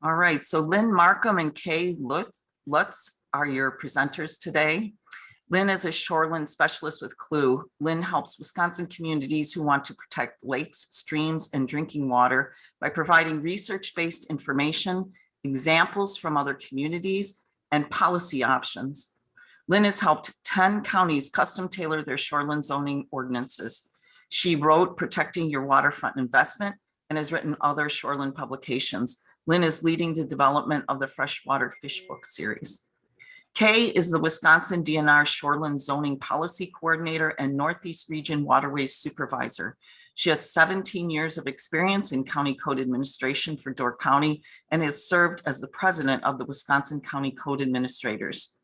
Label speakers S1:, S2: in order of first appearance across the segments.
S1: All right, so Lynn Markham and Kay Lutz are your presenters today. Lynn is a shoreland specialist with Clue. Lynn helps Wisconsin communities who want to protect lakes, streams, and drinking water by providing research-based information, examples from other communities, and policy options. Lynn has helped 10 counties custom tailor their shoreland zoning ordinances. She wrote Protecting Your Waterfront Investment and has written other shoreland publications. Lynn is leading the development of the Freshwater Fish Book series. Kay is the Wisconsin DNR Shoreland Zoning Policy Coordinator and Northeast Region Waterways Supervisor. She has 17 years of experience in county code administration for Door County and has served as the president of the Wisconsin County Code Administrators.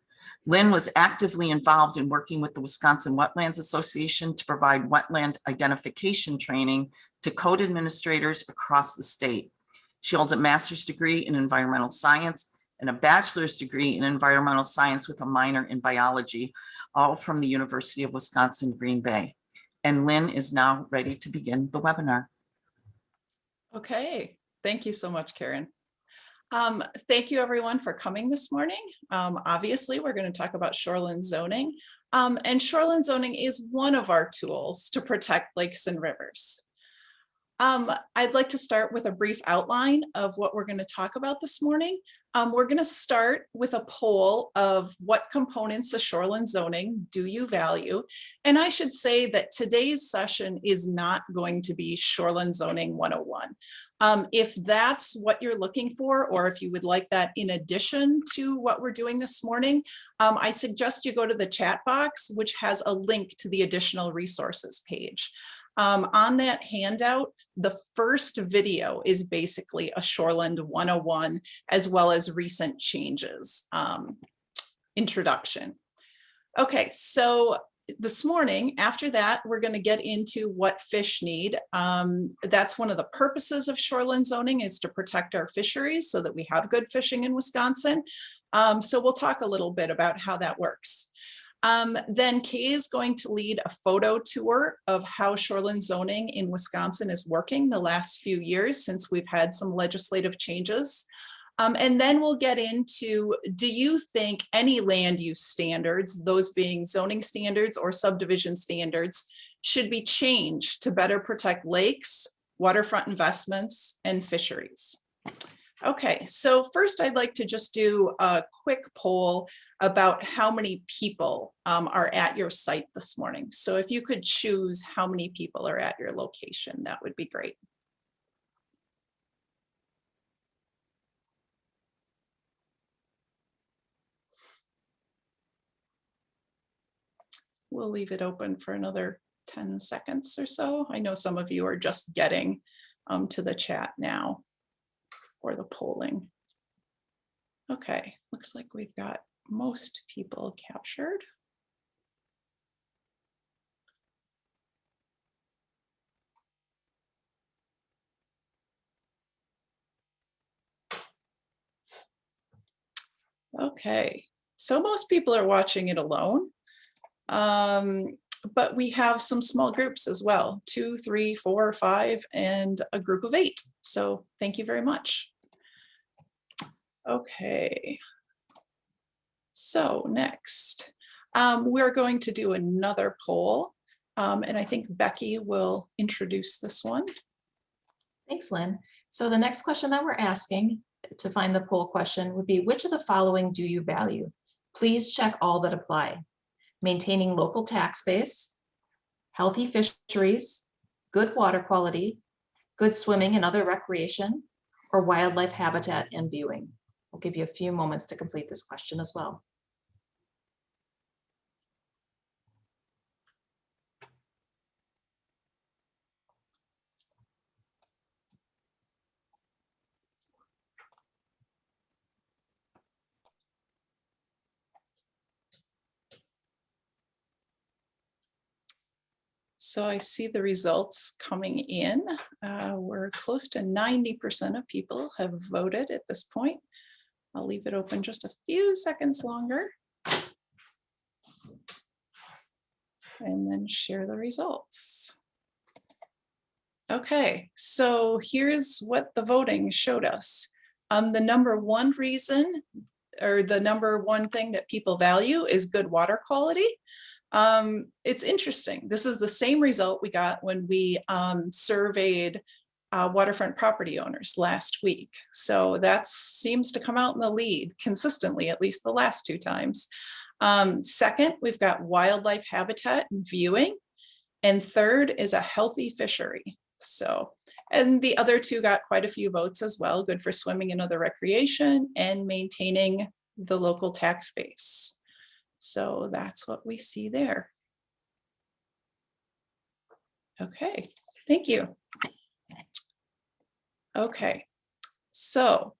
S1: Lynn was actively involved in working with the Wisconsin Wetlands Association to provide wetland identification training to code administrators across the state. She holds a master's degree in environmental science and a bachelor's degree in environmental science with a minor in biology, all from the University of Wisconsin, Green Bay. And Lynn is now ready to begin the webinar.
S2: Okay, thank you so much, Karen. Thank you everyone for coming this morning. Obviously, we're going to talk about shoreland zoning, and shoreland zoning is one of our tools to protect lakes and rivers. I'd like to start with a brief outline of what we're going to talk about this morning. We're going to start with a poll of what components of shoreland zoning do you value? And I should say that today's session is not going to be shoreland zoning 101. If that's what you're looking for, or if you would like that in addition to what we're doing this morning, I suggest you go to the chat box, which has a link to the additional resources page. On that handout, the first video is basically a Shoreland 101, as well as recent changes, introduction. Okay, so this morning, after that, we're going to get into what fish need. That's one of the purposes of shoreland zoning, is to protect our fisheries so that we have good fishing in Wisconsin. So we'll talk a little bit about how that works. Then Kay is going to lead a photo tour of how shoreland zoning in Wisconsin is working the last few years since we've had some legislative changes. And then we'll get into, do you think any land use standards, those being zoning standards or subdivision standards, should be changed to better protect lakes, waterfront investments, and fisheries? Okay, so first I'd like to just do a quick poll about how many people are at your site this morning. So if you could choose how many people are at your location, that would be great. We'll leave it open for another 10 seconds or so. I know some of you are just getting to the chat now or the polling. Okay, looks like we've got most people captured. Okay, so most people are watching it alone, but we have some small groups as well, 2, 3, 4, 5, and a group of 8. So thank you very much. Okay, so next, we're going to do another poll, and I think Becky will introduce this one.
S3: Thanks, Lynn. So the next question that we're asking to find the poll question would be, which of the following do you value? Please check all that apply. Maintaining local tax base, healthy fisheries, good water quality, good swimming and other recreation, or wildlife habitat and viewing. We'll give you a few moments to complete this question as well.
S2: So I see the results coming in. We're close to 90% of people have voted at this point. I'll leave it open just a few seconds longer and then share the results. Okay, so here's what the voting showed us. The number one reason, or the number one thing that people value, is good water quality. It's interesting. This is the same result we got when we surveyed waterfront property owners last week. So that seems to come out in the lead consistently, at least the last 2 times. Second, we've got wildlife habitat and viewing. And third is a healthy fishery. So, and the other 2 got quite a few votes as well, good for swimming and other recreation and maintaining the local tax base. So that's what we see there. Okay, thank you. Okay, so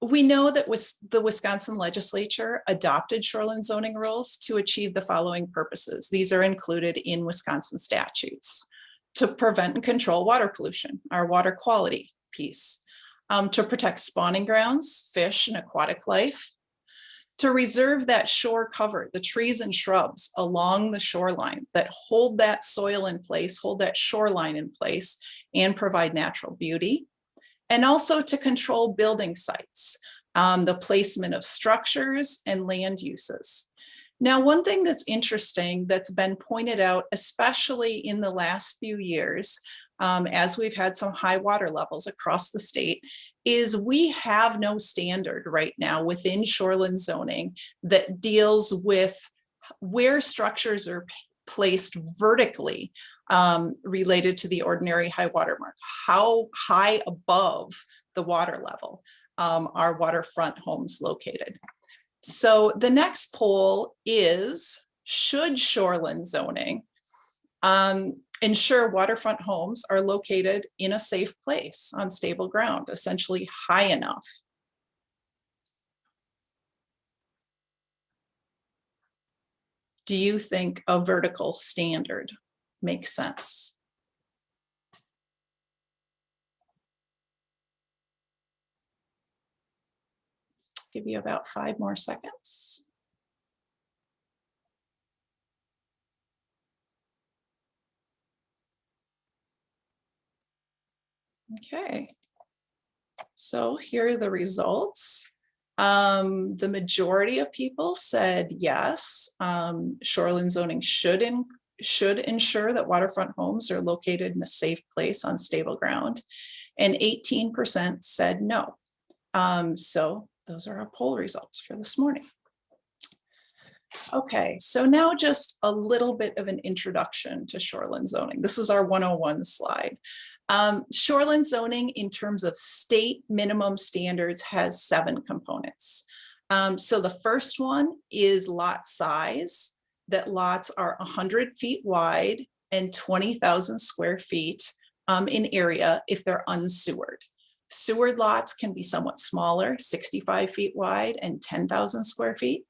S2: we know that the Wisconsin legislature adopted shoreline zoning rules to achieve the following purposes. These are included in Wisconsin statutes: to prevent and control water pollution, our water quality piece, to protect spawning grounds, fish and aquatic life, to reserve that shore cover, the trees and shrubs along the shoreline that hold that soil in place, hold that shoreline in place, and provide natural beauty. And also to control building sites, the placement of structures and land uses. Now, one thing that's interesting that's been pointed out, especially in the last few years, as we've had some high water levels across the state, is we have no standard right now within shoreline zoning that deals with where structures are placed vertically related to the ordinary high water mark. How high above the water level are waterfront homes located? So the next poll is, should shoreline zoning ensure waterfront homes are located in a safe place on stable ground, essentially high enough? Do you think a vertical standard makes sense? Give you about 5 more seconds. Okay, so here are the results. The majority of people said yes, shoreline zoning should ensure that waterfront homes are located in a safe place on stable ground, and 18% said no. So those are our poll results for this morning. Okay, so now just a little bit of an introduction to shoreline zoning. This is our 101 slide. Shoreline zoning, in terms of state minimum standards, has 7 components. So the first one is lot size, that lots are 100 feet wide and 20,000 square feet in area if they're unsewered. Sewered lots can be somewhat smaller, 65 feet wide and 10,000 square feet.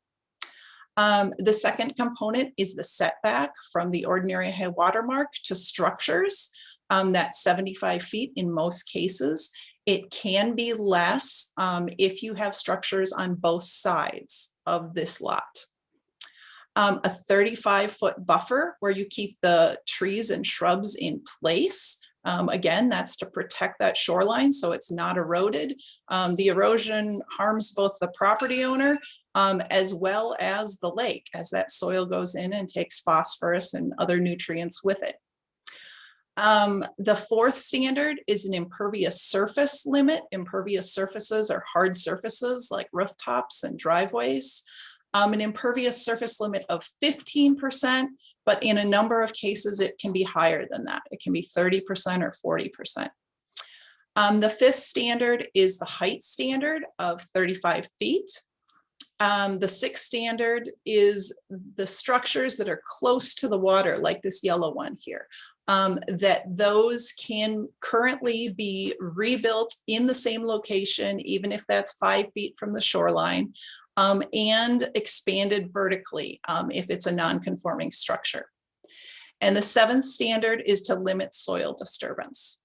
S2: The second component is the setback from the ordinary high water mark to structures. That's 75 feet in most cases. It can be less if you have structures on both sides of this lot. A 35-foot buffer where you keep the trees and shrubs in place. Again, that's to protect that shoreline so it's not eroded. The erosion harms both the property owner as well as the lake, as that soil goes in and takes phosphorus and other nutrients with it. The fourth standard is an impervious surface limit. Impervious surfaces are hard surfaces like rooftops and driveways. An impervious surface limit of 15%, but in a number of cases, it can be higher than that. It can be 30% or 40%. The fifth standard is the height standard of 35 feet. The sixth standard is the structures that are close to the water, like this yellow one here, that those can currently be rebuilt in the same location, even if that's 5 feet from the shoreline, and expanded vertically if it's a non-conforming structure. And the seventh standard is to limit soil disturbance.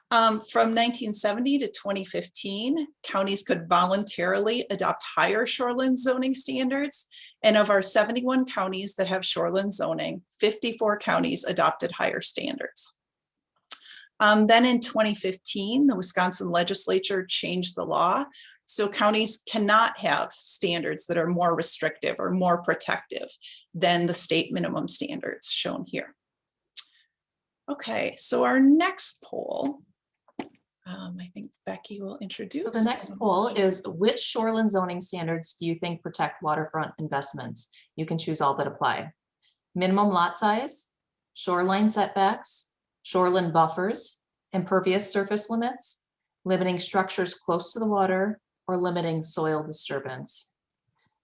S2: From 1970 to 2015, counties could voluntarily adopt higher shoreline zoning standards. And of our 71 counties that have shoreline zoning, 54 counties adopted higher standards. Then in 2015, the Wisconsin legislature changed the law. So counties cannot have standards that are more restrictive or more protective than the state minimum standards shown here. Okay, so our next poll, I think Becky will introduce.
S3: So the next poll is, which shoreline zoning standards do you think protect waterfront investments? You can choose all that apply. Minimum lot size, shoreline setbacks, shoreline buffers, impervious surface limits, limiting structures close to the water, or limiting soil disturbance.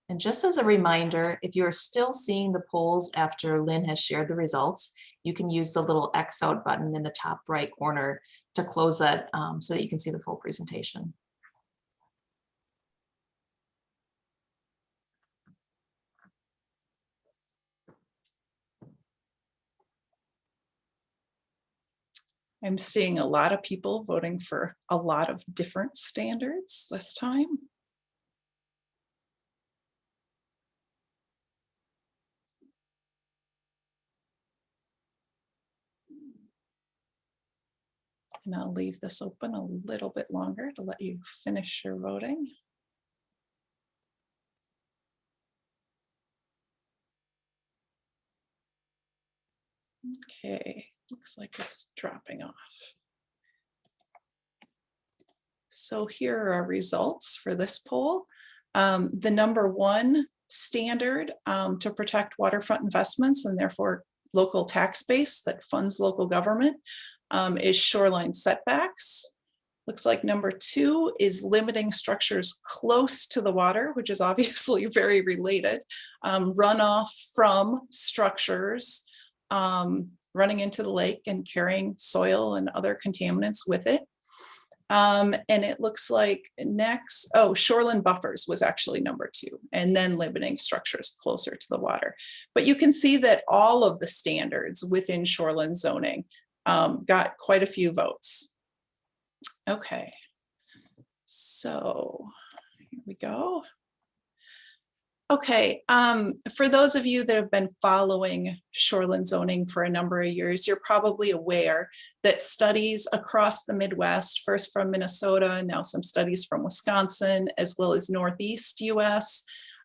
S3: And just as a reminder, if you're still seeing the polls after Lynn has shared the results, you can use the little X out button in the top right corner to close that so that you can see the full presentation.
S2: I'm seeing a lot of people voting for a lot of different standards this time. And I'll leave this open a little bit longer to let you finish your voting. Okay, looks like it's dropping off. So here are our results for this poll. The number one standard to protect waterfront investments and therefore local tax base that funds local government is shoreline setbacks. Looks like number two is limiting structures close to the water, which is obviously very related. Runoff from structures running into the lake and carrying soil and other contaminants with it. And it looks like next, oh, shoreline buffers was actually number two, and then limiting structures closer to the water. But you can see that all of the standards within shoreline zoning got quite a few votes. Okay, so here we go. Okay, for those of you that have been following shoreline zoning for a number of years, you're probably aware that studies across the Midwest, first from Minnesota, now some studies from Wisconsin, as well as Northeast US,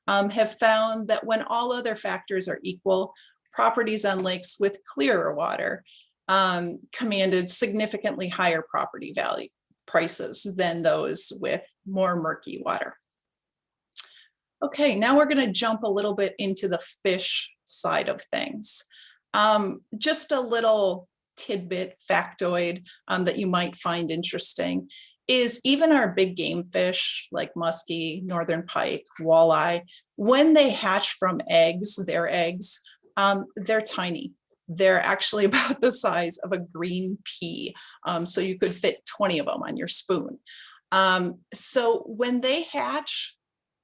S2: have found that when all other factors are equal, properties on lakes with clearer water commanded significantly higher property value prices than those with more murky water. Okay, now we're going to jump a little bit into the fish side of things. Just a little tidbit factoid that you might find interesting is even our big game fish like muskie, northern pike, walleye, when they hatch from eggs, their eggs, they're tiny. They're actually about the size of a green pea. So you could fit 20 of them on your spoon. So when they hatch,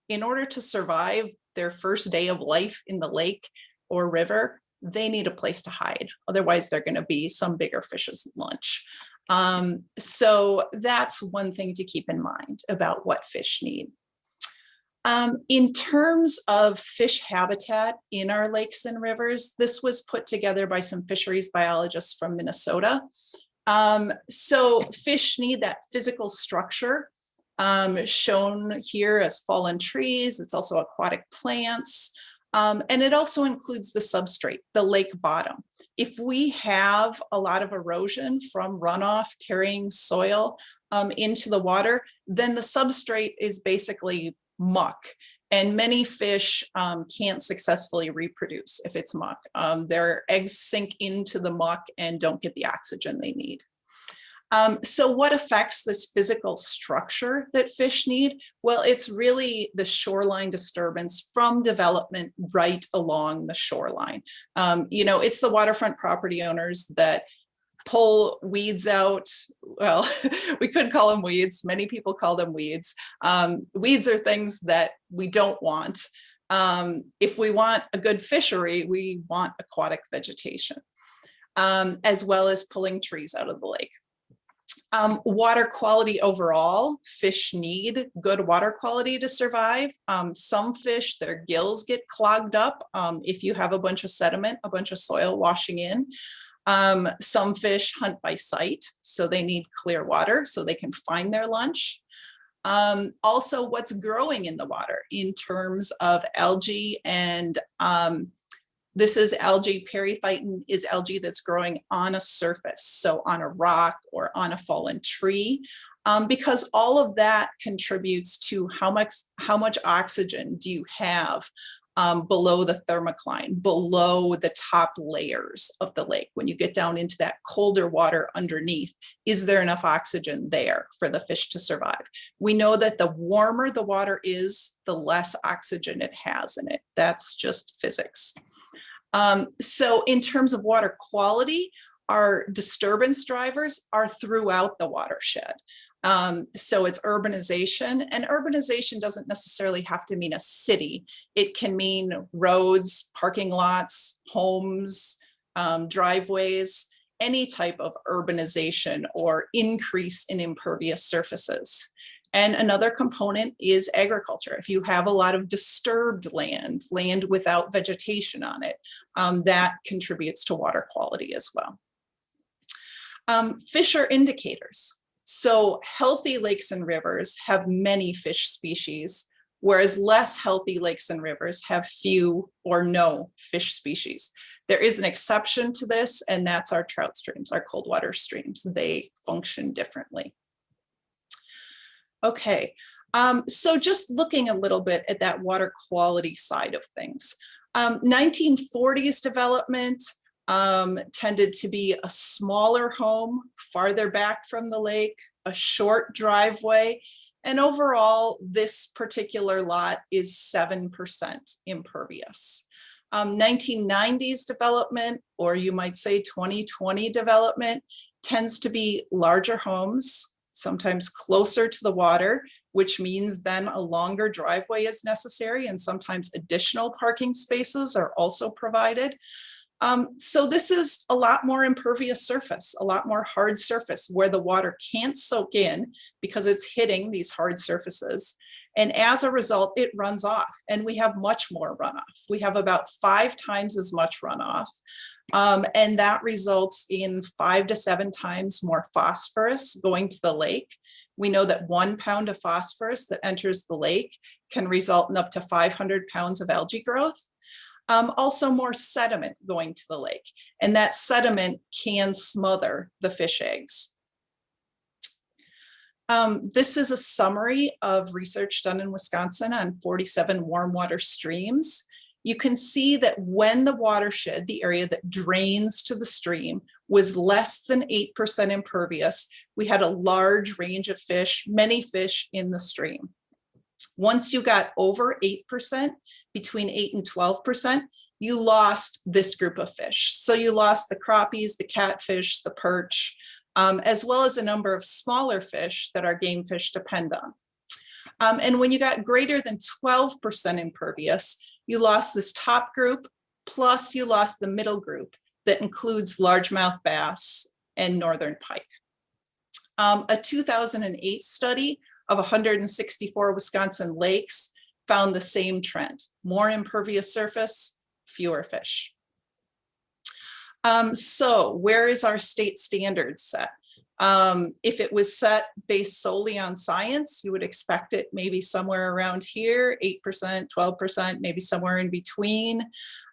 S2: in order to survive their first day of life in the lake or river, they need a place to hide. Otherwise, they're going to be some bigger fish's lunch. So that's one thing to keep in mind about what fish need. In terms of fish habitat in our lakes and rivers, this was put together by some fisheries biologists from Minnesota. So fish need that physical structure shown here as fallen trees. It's also aquatic plants. And it also includes the substrate, the lake bottom. If we have a lot of erosion from runoff carrying soil into the water, then the substrate is basically muck. And many fish can't successfully reproduce if it's muck. Their eggs sink into the muck and don't get the oxygen they need. So what affects this physical structure that fish need? Well, it's really the shoreline disturbance from development right along the shoreline. You know, it's the waterfront property owners that pull weeds out. Well, we could call them weeds. Many people call them weeds. Weeds are things that we don't want. If we want a good fishery, we want aquatic vegetation, as well as pulling trees out of the lake. Water quality overall, fish need good water quality to survive. Some fish, their gills get clogged up if you have a bunch of sediment, a bunch of soil washing in. Some fish hunt by sight, so they need clear water so they can find their lunch. Also, what's growing in the water in terms of algae, and this is algae, periphyton is algae that's growing on a surface, so on a rock or on a fallen tree, because all of that contributes to how much oxygen do you have below the thermocline, below the top layers of the lake. When you get down into that colder water underneath, is there enough oxygen there for the fish to survive? We know that the warmer the water is, the less oxygen it has in it. That's just physics. So in terms of water quality, our disturbance drivers are throughout the watershed. So it's urbanization, and urbanization doesn't necessarily have to mean a city. It can mean roads, parking lots, homes, driveways, any type of urbanization or increase in impervious surfaces. And another component is agriculture. If you have a lot of disturbed land without vegetation on it, that contributes to water quality as well. Fish are indicators. So healthy lakes and rivers have many fish species, whereas less healthy lakes and rivers have few or no fish species. There is an exception to this, and that's our trout streams, our cold water streams. They function differently. Okay, so just looking a little bit at that water quality side of things. 1940s development tended to be a smaller home, farther back from the lake, a short driveway, and overall, this particular lot is 7% impervious. 1990s development, or you might say 2020 development, tends to be larger homes, sometimes closer to the water, which means then a longer driveway is necessary, and sometimes additional parking spaces are also provided. So this is a lot more impervious surface, a lot more hard surface where the water can't soak in because it's hitting these hard surfaces. And as a result, it runs off, and we have much more runoff. We have about 5 times as much runoff. And that results in 5 to 7 times more phosphorus going to the lake. We know that 1 pound of phosphorus that enters the lake can result in up to 500 pounds of algae growth. Also more sediment going to the lake, and that sediment can smother the fish eggs. This is a summary of research done in Wisconsin on 47 warm water streams. You can see that when the watershed, the area that drains to the stream, was less than 8% impervious, we had a large range of fish, many fish in the stream. Once you got over 8%, between 8 and 12%, you lost this group of fish. So you lost the crappies, the catfish, the perch, as well as a number of smaller fish that our game fish depend on. And when you got greater than 12% impervious, you lost this top group, plus you lost the middle group that includes largemouth bass and northern pike. A 2008 study of 164 Wisconsin lakes found the same trend: more impervious surface, fewer fish. So where is our state standard set? If it was set based solely on science, you would expect it maybe somewhere around here, 8%, 12%, maybe somewhere in between.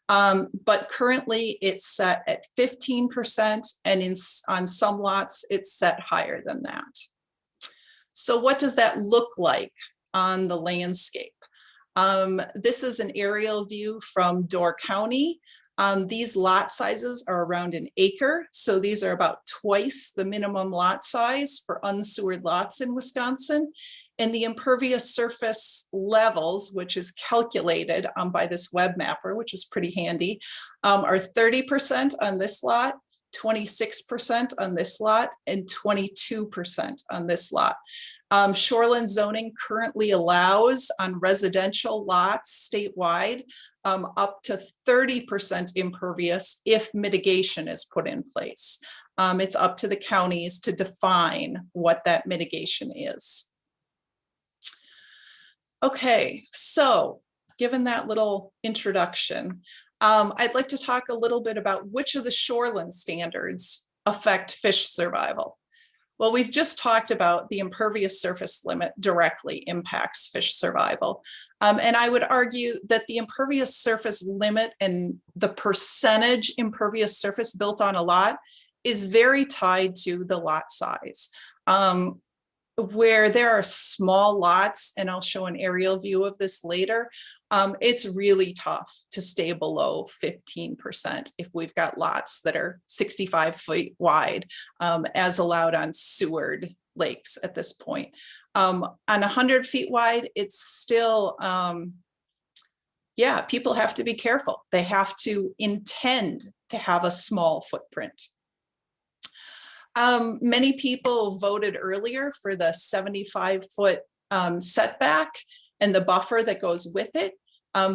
S2: But currently it's set at 15%, and on some lots, it's set higher than that. So what does that look like on the landscape? This is an aerial view from Door County. These lot sizes are around an acre. So these are about twice the minimum lot size for unsewered lots in Wisconsin. And the impervious surface levels, which is calculated by this web mapper, which is pretty handy, are 30% on this lot, 26% on this lot, and 22% on this lot. Shoreland zoning currently allows on residential lots statewide up to 30% impervious if mitigation is put in place. It's up to the counties to define what that mitigation is. Okay, so given that little introduction, I'd like to talk a little bit about which of the shoreline standards affect fish survival. Well, we've just talked about the impervious surface limit directly impacts fish survival. And I would argue that the impervious surface limit and the percentage impervious surface built on a lot is very tied to the lot size. Where there are small lots, and I'll show an aerial view of this later, it's really tough to stay below 15% if we've got lots that are 65 feet wide, as allowed on Seward lakes at this point. On 100 feet wide, it's still, yeah, people have to be careful. They have to intend to have a small footprint. Many people voted earlier for the 75-foot setback and the buffer that goes with it.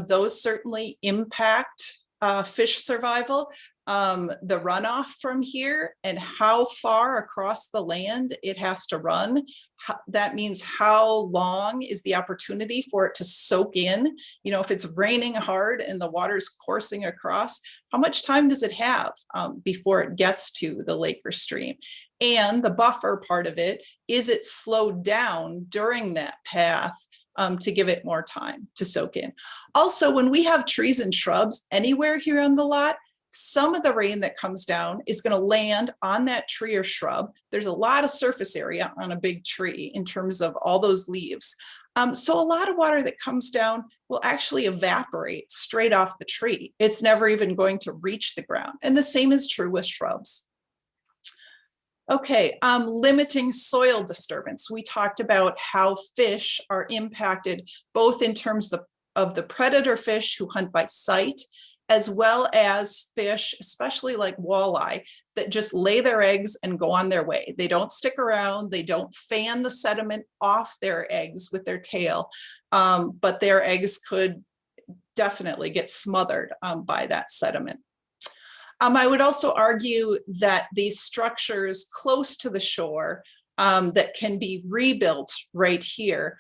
S2: Those certainly impact fish survival. The runoff from here and how far across the land it has to run. That means how long is the opportunity for it to soak in? You know, if it's raining hard and the water's coursing across, how much time does it have before it gets to the lake or stream? And the buffer part of it, is it slowed down during that path to give it more time to soak in? Also, when we have trees and shrubs anywhere here on the lot, some of the rain that comes down is going to land on that tree or shrub. There's a lot of surface area on a big tree in terms of all those leaves. So a lot of water that comes down will actually evaporate straight off the tree. It's never even going to reach the ground. And the same is true with shrubs. Okay, limiting soil disturbance. We talked about how fish are impacted both in terms of the predator fish who hunt by sight, as well as fish, especially like walleye, that just lay their eggs and go on their way. They don't stick around, they don't fan the sediment off their eggs with their tail, but their eggs could definitely get smothered by that sediment. I would also argue that these structures close to the shore that can be rebuilt right here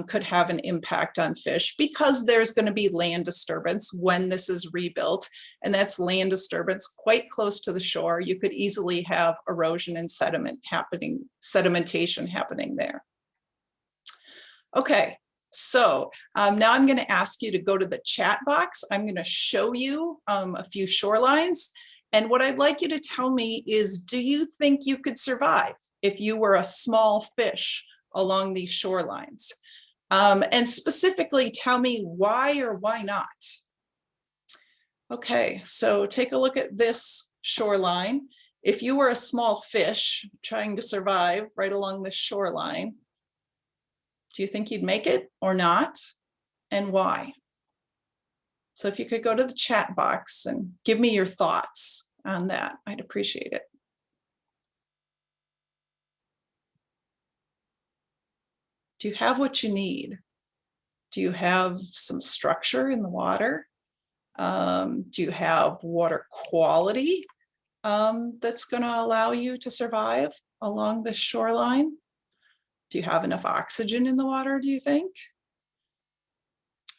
S2: could have an impact on fish because there's going to be land disturbance when this is rebuilt, and that's land disturbance quite close to the shore. You could easily have erosion and sedimentation happening there. Okay, so now I'm going to ask you to go to the chat box. I'm going to show you a few shorelines, and what I'd like you to tell me is, do you think you could survive if you were a small fish along these shorelines? And specifically tell me why or why not. Okay, so take a look at this shoreline. If you were a small fish trying to survive right along this shoreline, do you think you'd make it or not? And why? So if you could go to the chat box and give me your thoughts on that, I'd appreciate it. Do you have what you need? Do you have some structure in the water? Do you have water quality that's going to allow you to survive along the shoreline? Do you have enough oxygen in the water, do you think?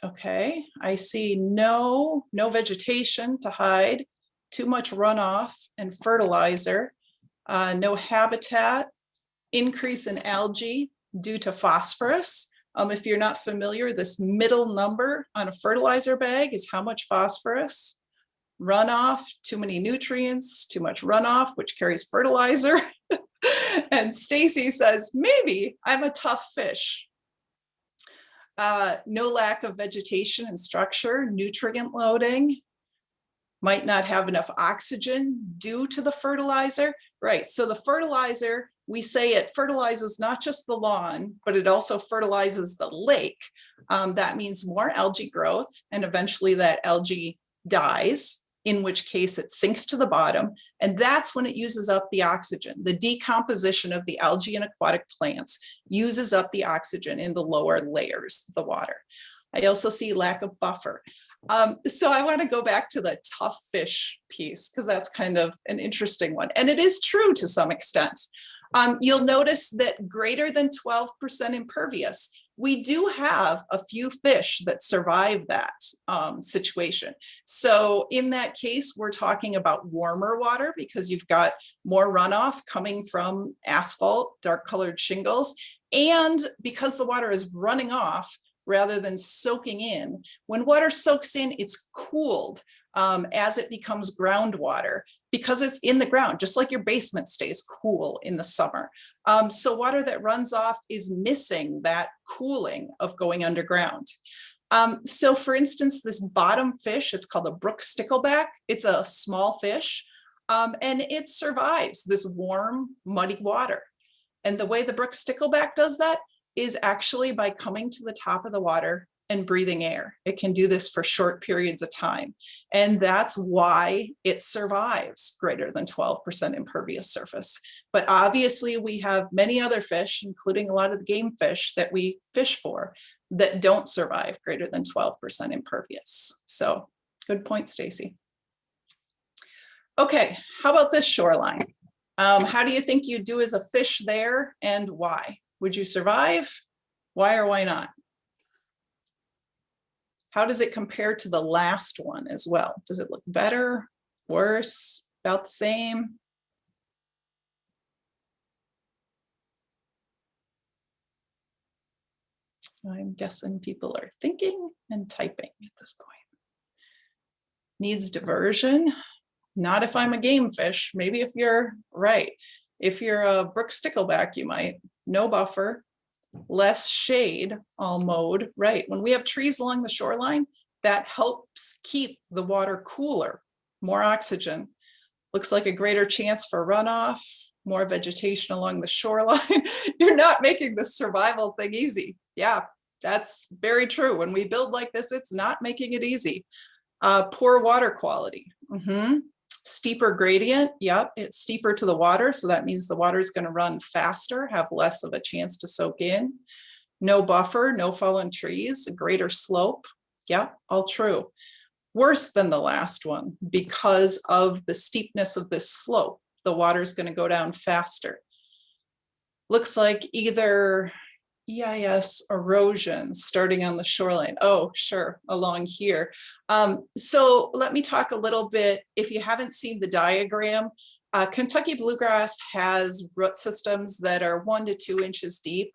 S2: Okay, I see no vegetation to hide, too much runoff and fertilizer, no habitat, increase in algae due to phosphorus. If you're not familiar, this middle number on a fertilizer bag is how much phosphorus. Runoff, too many nutrients, too much runoff, which carries fertilizer. And Stacy says, maybe I'm a tough fish. No lack of vegetation and structure, nutrient loading. Might not have enough oxygen due to the fertilizer. Right, so the fertilizer, we say it fertilizes not just the lawn, but it also fertilizes the lake. That means more algae growth, and eventually that algae dies, in which case it sinks to the bottom. And that's when it uses up the oxygen. The decomposition of the algae in aquatic plants uses up the oxygen in the lower layers of the water. I also see lack of buffer. So I want to go back to the tough fish piece, because that's kind of an interesting one. And it is true to some extent. You'll notice that greater than 12% impervious we do have a few fish that survive that situation. So in that case, we're talking about warmer water because you've got more runoff coming from asphalt, dark colored shingles. And because the water is running off rather than soaking in, when water soaks in, it's cooled as it becomes groundwater because it's in the ground, just like your basement stays cool in the summer. So water that runs off is missing that cooling of going underground. So for instance, this bottom fish, it's called a brook stickleback. It's a small fish and it survives this warm, muddy water. And the way the brook stickleback does that is actually by coming to the top of the water and breathing air. It can do this for short periods of time. And that's why it survives greater than 12% impervious surface. But obviously we have many other fish, including a lot of the game fish that we fish for, that don't survive greater than 12% impervious. So good point, Stacy. Okay, how about this shoreline? How do you think you do as a fish there and why? Would you survive? Why or why not? How does it compare to the last one as well? Does it look better, worse, about the same? I'm guessing people are thinking and typing at this point. Needs diversion. Not if I'm a game fish. Maybe if you're right. If you're a brook stickleback, you might. No buffer. Less shade, all mowed, right? When we have trees along the shoreline, that helps keep the water cooler, more oxygen. Looks like a greater chance for runoff, more vegetation along the shoreline. You're not making the survival thing easy. Yeah, that's very true. When we build like this, it's not making it easy. Poor water quality. Steeper gradient, yep, it's steeper to the water, so that means the water is going to run faster, have less of a chance to soak in. No buffer, no fallen trees, a greater slope, yep, all true. Worse than the last one because of the steepness of this slope, the water is going to go down faster. Looks like either EIS erosion starting on the shoreline. Oh, sure, along here. So let me talk a little bit. If you haven't seen the diagram, Kentucky bluegrass has root systems that are 1 to 2 inches deep.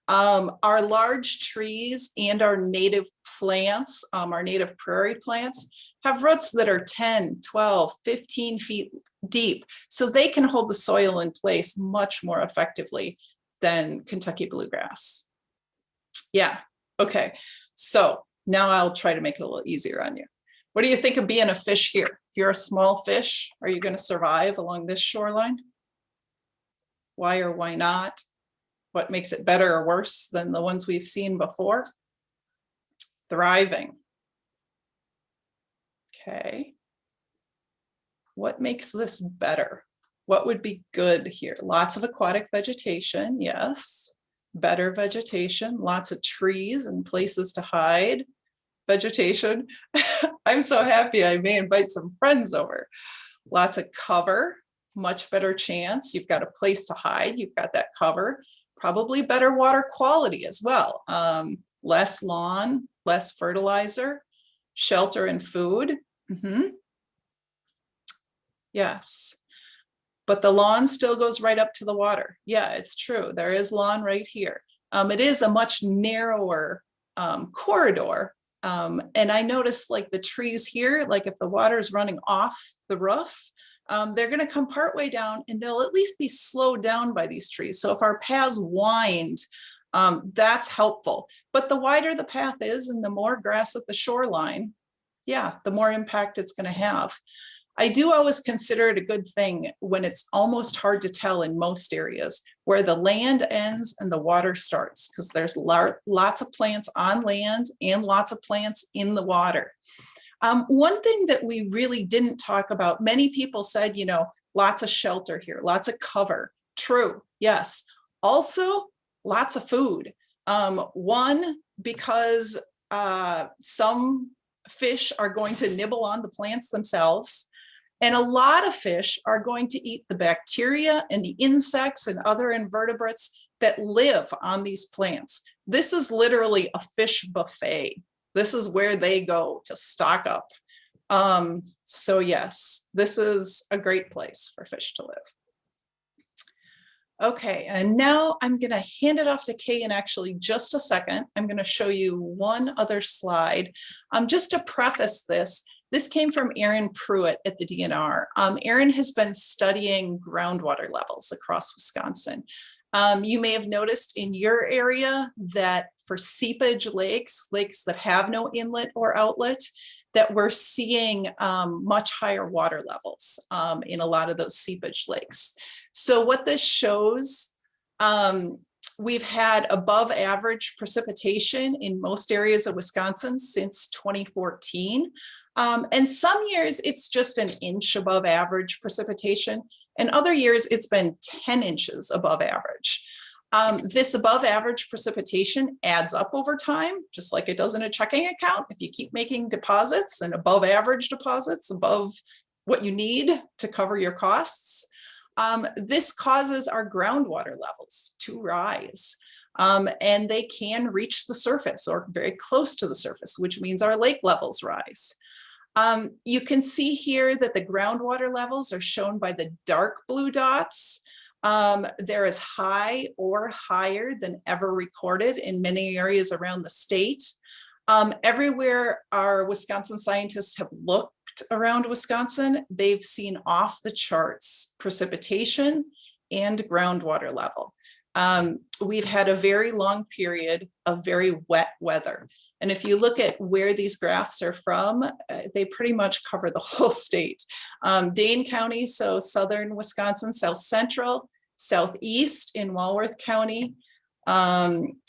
S2: Our large trees and our native plants, our native prairie plants, have roots that are 10, 12, 15 feet deep. So they can hold the soil in place much more effectively than Kentucky bluegrass. Yeah, okay. So now I'll try to make it a little easier on you. What do you think of being a fish here? If you're a small fish, are you going to survive along this shoreline? Why or why not? What makes it better or worse than the ones we've seen before? Thriving. Okay. What makes this better? What would be good here? Lots of aquatic vegetation, yes. Better vegetation, lots of trees and places to hide. Vegetation. I'm so happy I may invite some friends over. Lots of cover, much better chance. You've got a place to hide, you've got that cover. Probably better water quality as well. Less lawn, less fertilizer, shelter and food. Yes. But the lawn still goes right up to the water. Yeah, it's true. There is lawn right here. It is a much narrower corridor. And I noticed like the trees here, like if the water is running off the roof, they're going to come partway down and they'll at least be slowed down by these trees. So if our paths wind, that's helpful. But the wider the path is and the more grass at the shoreline, yeah, the more impact it's going to have. I do always consider it a good thing when it's almost hard to tell in most areas where the land ends and the water starts, because there's lots of plants on land and lots of plants in the water. One thing that we really didn't talk about, many people said, you know, lots of shelter here, lots of cover. True, yes. Also, lots of food. One, because some fish are going to nibble on the plants themselves. And a lot of fish are going to eat the bacteria and the insects and other invertebrates that live on these plants. This is literally a fish buffet. This is where they go to stock up. So yes, this is a great place for fish to live. Okay, and now I'm going to hand it off to Kay in actually just a second. I'm going to show you one other slide. Just to preface this, this came from Erin Pruitt at the DNR. Erin has been studying groundwater levels across Wisconsin. You may have noticed in your area that for seepage lakes, lakes that have no inlet or outlet, that we're seeing much higher water levels in a lot of those seepage lakes. So what this shows, we've had above average precipitation in most areas of Wisconsin since 2014. And some years it's just an inch above average precipitation, and other years it's been 10 inches above average. This above average precipitation adds up over time, just like it does in a checking account. If you keep making deposits and above average deposits, above what you need to cover your costs, this causes our groundwater levels to rise. And they can reach the surface or very close to the surface, which means our lake levels rise. You can see here that the groundwater levels are shown by the dark blue dots. They're as high or higher than ever recorded in many areas around the state. Everywhere our Wisconsin scientists have looked around Wisconsin, they've seen off the charts precipitation and groundwater level. We've had a very long period of very wet weather. And if you look at where these graphs are from, they pretty much cover the whole state. Dane County, so southern Wisconsin, south central, southeast in Walworth County.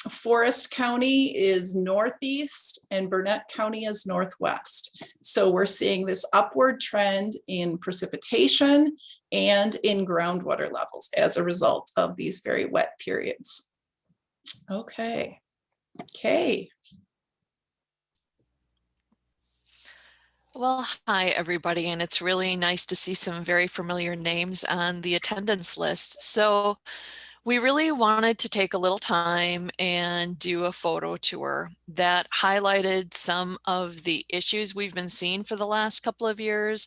S2: Forest County is northeast and Burnett County is northwest. So we're seeing this upward trend in precipitation and in groundwater levels as a result of these very wet periods. Okay, Kay.
S4: Well, hi, everybody, and it's really nice to see some very familiar names on the attendance list. So we really wanted to take a little time and do a photo tour that highlighted some of the issues we've been seeing for the last couple of years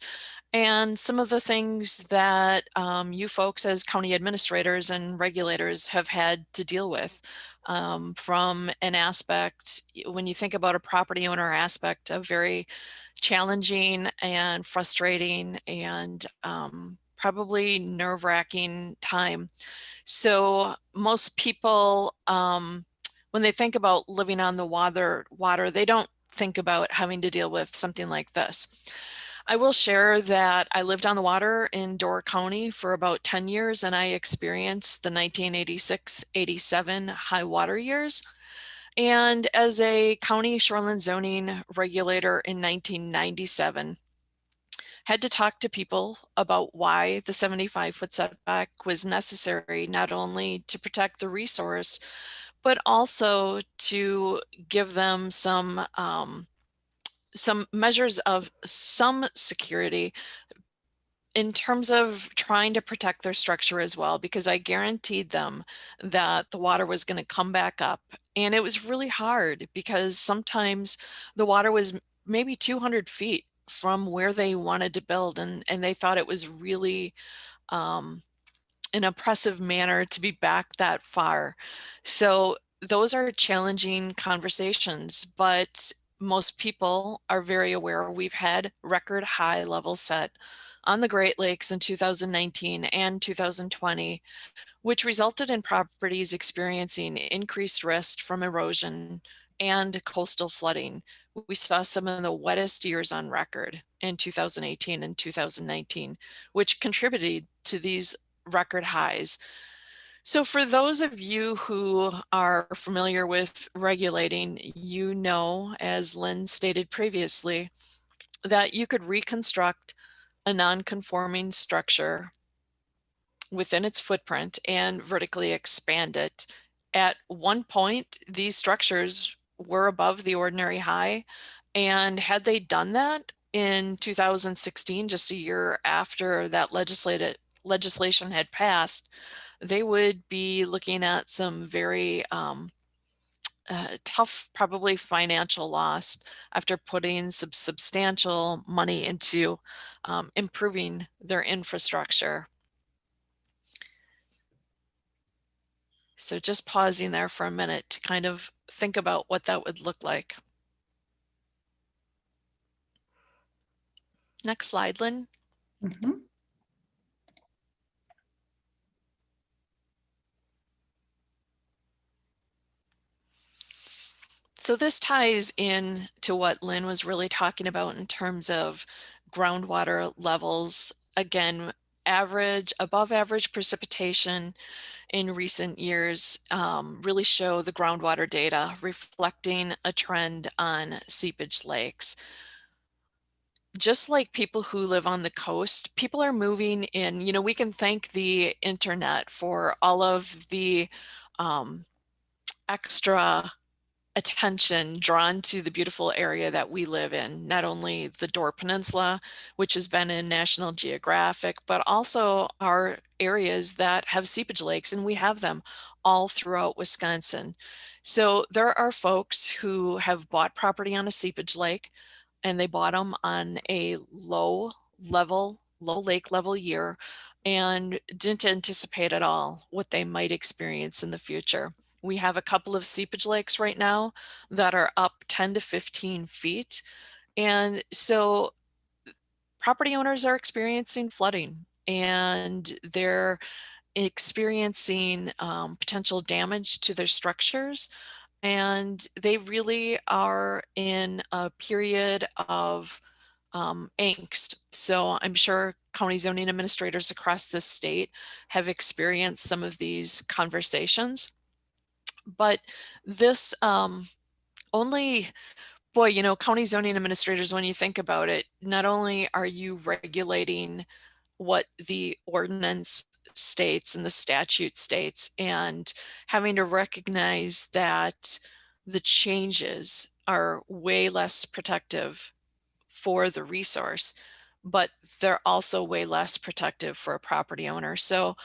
S4: and some of the things that you folks as county administrators and regulators have had to deal with. From an aspect, when you think about a property owner aspect, a very challenging and frustrating and probably nerve-wracking time. So most people, when they think about living on the water, they don't think about having to deal with something like this. I will share that I lived on the water in Door County for about 10 years, and I experienced the 1986-87 high water years. And as a county shoreland zoning regulator in 1997, had to talk to people about why the 75-foot setback was necessary, not only to protect the resource, but also to give them some measures of some security in terms of trying to protect their structure as well, because I guaranteed them that the water was going to come back up. And it was really hard because sometimes the water was maybe 200 feet from where they wanted to build, and they thought it was really an oppressive manner to be back that far. So those are challenging conversations, but most people are very aware we've had record high levels set on the Great Lakes in 2019 and 2020, which resulted in properties experiencing increased risk from erosion and coastal flooding. We saw some of the wettest years on record in 2018 and 2019, which contributed to these record highs. So for those of you who are familiar with regulating, you know, as Lynn stated previously, that you could reconstruct a non-conforming structure within its footprint and vertically expand it. At one point, these structures were above the ordinary high, and had they done that, in 2016, just a year after that legislation had passed, they would be looking at some very tough, probably financial loss after putting some substantial money into improving their infrastructure. So just pausing there for a minute to kind of think about what that would look like. Next slide, Lynn.
S2: Mhm.
S4: So this ties in to what Lynn was really talking about in terms of groundwater levels. Again, above average precipitation in recent years really show the groundwater data reflecting a trend on seepage lakes. Just like people who live on the coast, people are moving in. You know, we can thank the internet for all of the extra attention drawn to the beautiful area that we live in, not only the Door Peninsula, which has been in National Geographic, but also our areas that have seepage lakes, and we have them all throughout Wisconsin. So there are folks who have bought property on a seepage lake, and they bought them on a low lake level year, and didn't anticipate at all what they might experience in the future. We have a couple of seepage lakes right now that are up 10 to 15 feet. And so property owners are experiencing flooding, and they're experiencing potential damage to their structures. And they really are in a period of angst. So I'm sure county zoning administrators across the state have experienced some of these conversations. But this only, boy, you know, county zoning administrators, when you think about it, not only are you regulating what the ordinance states and the statute states, and having to recognize that the changes are way less protective for the resource, but they're also way less protective for a property owner. So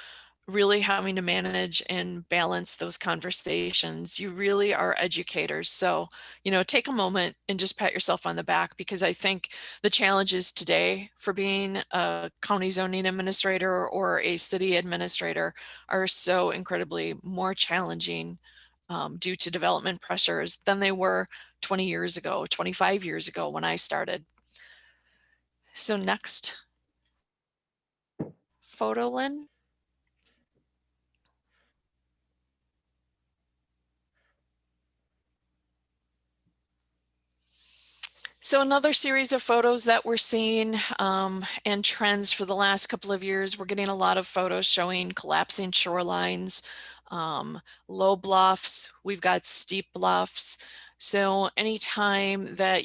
S4: really having to manage and balance those conversations. You really are educators. So, you know, take a moment and just pat yourself on the back, because I think the challenges today for being a county zoning administrator or a city administrator are so incredibly more challenging due to development pressures than they were 20 years ago, 25 years ago when I started. So next photo, Lynn. So another series of photos that we're seeing and trends for the last couple of years, we're getting a lot of photos showing collapsing shorelines, low bluffs, we've got steep bluffs. So anytime that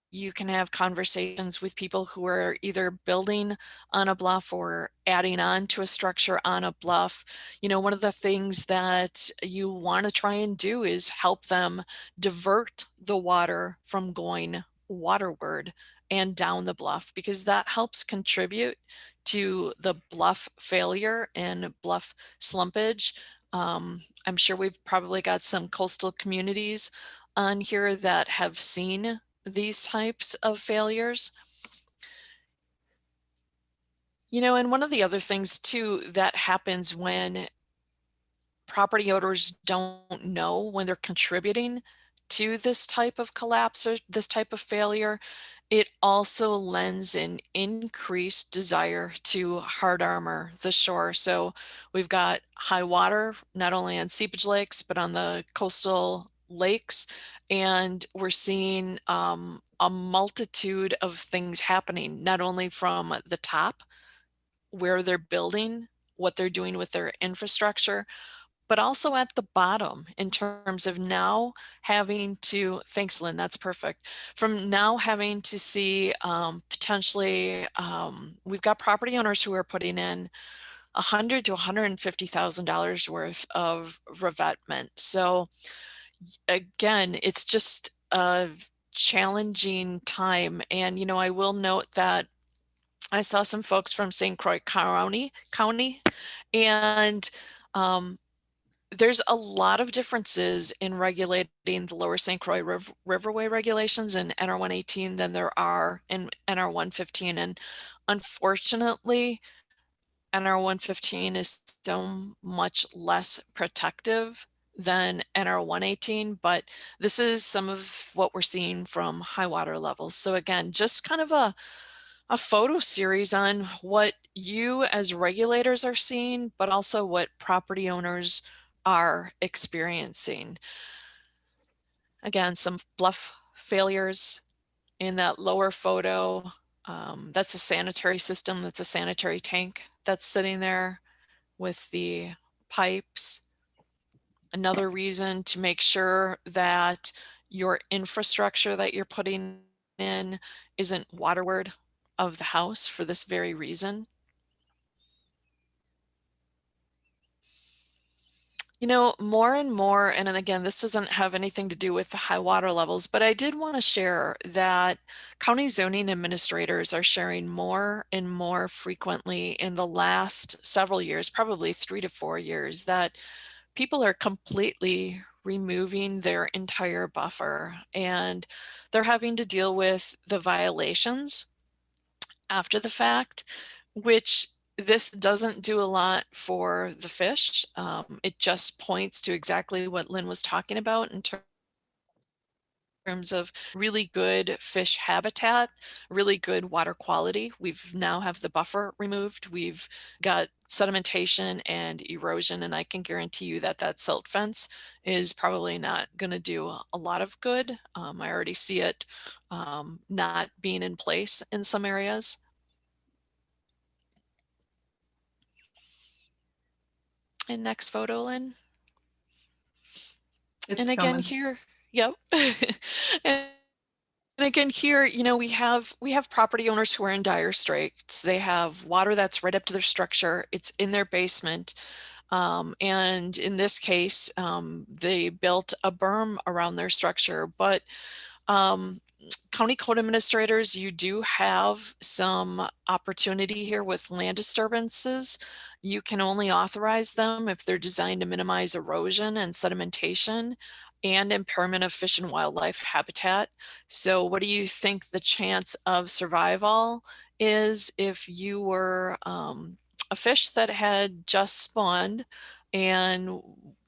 S4: you can have conversations with people who are either building on a bluff or adding on to a structure on a bluff. You know, one of the things that you want to try and do is help them divert the water from going waterward and down the bluff, because that helps contribute to the bluff failure and bluff slumpage. I'm sure we've probably got some coastal communities on here that have seen these types of failures. You know, and one of the other things too that happens when property owners don't know when they're contributing to this type of collapse or this type of failure, it also lends an increased desire to hard armor the shore. So we've got high water, not only on seepage lakes, but on the coastal lakes. And we're seeing a multitude of things happening, not only from the top where they're building, what they're doing with their infrastructure, but also at the bottom in terms of now having to, thanks Lynn, that's perfect. From now having to see potentially, we've got property owners who are putting in $100,000 to $150,000 worth of revetment. So again, it's just a challenging time. And, I will note that I saw some folks from St. Croix County, and there's a lot of differences in regulating the lower St. Croix Riverway regulations in NR 118 than there are in NR 115. And unfortunately, NR 115 is so much less protective than NR 118, but this is some of what we're seeing from high water levels. So again, just kind of a photo series on what you as regulators are seeing, but also what property owners are experiencing. Again, some bluff failures in that lower photo. That's a sanitary system, that's a sanitary tank that's sitting there with the pipes. Another reason to make sure that your infrastructure that you're putting in isn't waterward of the house for this very reason. More and more, and then again, this doesn't have anything to do with the high water levels, but I did want to share that county zoning administrators are sharing more and more frequently in the last several years, probably 3 to 4 years, that people are completely removing their entire buffer, and they're having to deal with the violations after the fact, which this doesn't do a lot for the fish. It just points to exactly what Lynn was talking about in terms of really good fish habitat, really good water quality. We've now have the buffer removed. We've got sedimentation and erosion, and I can guarantee you that that silt fence is probably not going to do a lot of good. I already see it not being in place in some areas. And next photo, Lynn.
S1: It's
S4: And again
S1: coming.
S4: here, yep. And again here, we have property owners who are in dire straits. They have water that's right up to their structure. It's in their basement. And in this case, they built a berm around their structure. But county code administrators, you do have some opportunity here with land disturbances. You can only authorize them if they're designed to minimize erosion and sedimentation and impairment of fish and wildlife habitat. So what do you think the chance of survival is if you were a fish that had just spawned and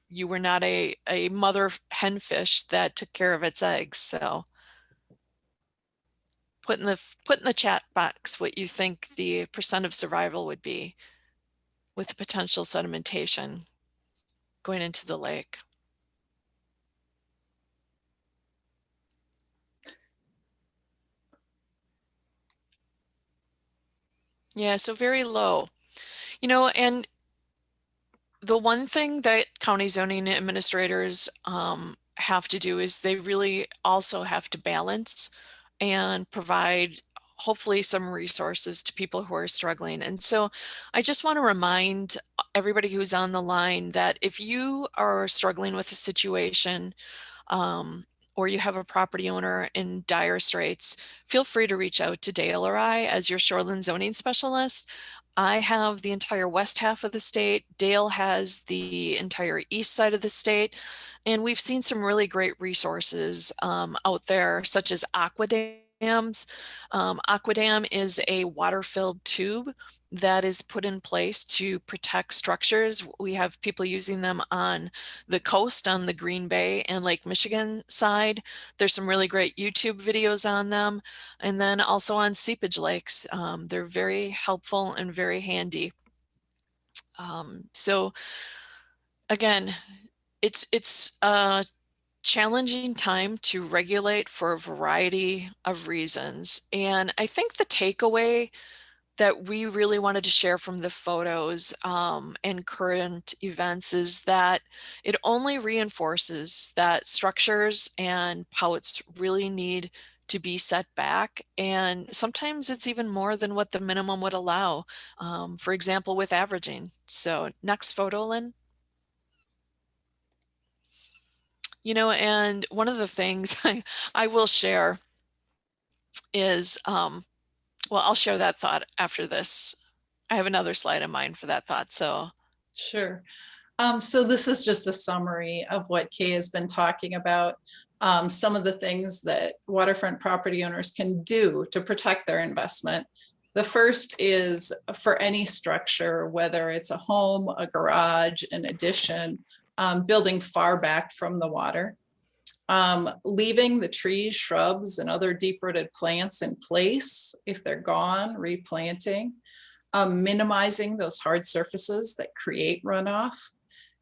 S4: you were not a mother hen fish that took care of its eggs? So put in the chat box what you think the percent of survival would be with the potential sedimentation going into the lake. Yeah, so very low. And the one thing that county zoning administrators have to do is they really also have to balance and provide hopefully some resources to people who are struggling. And so I just want to remind everybody who's on the line that if you are struggling with a situation or you have a property owner in dire straits, feel free to reach out to Dale or I as your shoreline zoning specialist. I have the entire west half of the state. Dale has the entire east side of the state. And we've seen some really great resources out there, such as aquadams. Aquadam is a water-filled tube that is put in place to protect structures. We have people using them on the coast, on the Green Bay and Lake Michigan side. There's some really great YouTube videos on them. And then also on seepage lakes. They're very helpful and very handy. So again, it's a challenging time to regulate for a variety of reasons. And I think the takeaway that we really wanted to share from the photos and current events is that it only reinforces that structures and pouts really need to be set back. And sometimes it's even more than what the minimum would allow, for example, with averaging. So next photo, Lynn. And one of the things I will share is, well, I'll share that thought after this. I have another slide in mind for that thought. So
S2: Sure. So this is just a summary of what Kay has been talking about. Some of the things that waterfront property owners can do to protect their investment. The first is for any structure, whether it's a home, a garage, an addition, building far back from the water. Leaving the trees, shrubs, and other deep-rooted plants in place. If they're gone, replanting. Minimizing those hard surfaces that create runoff,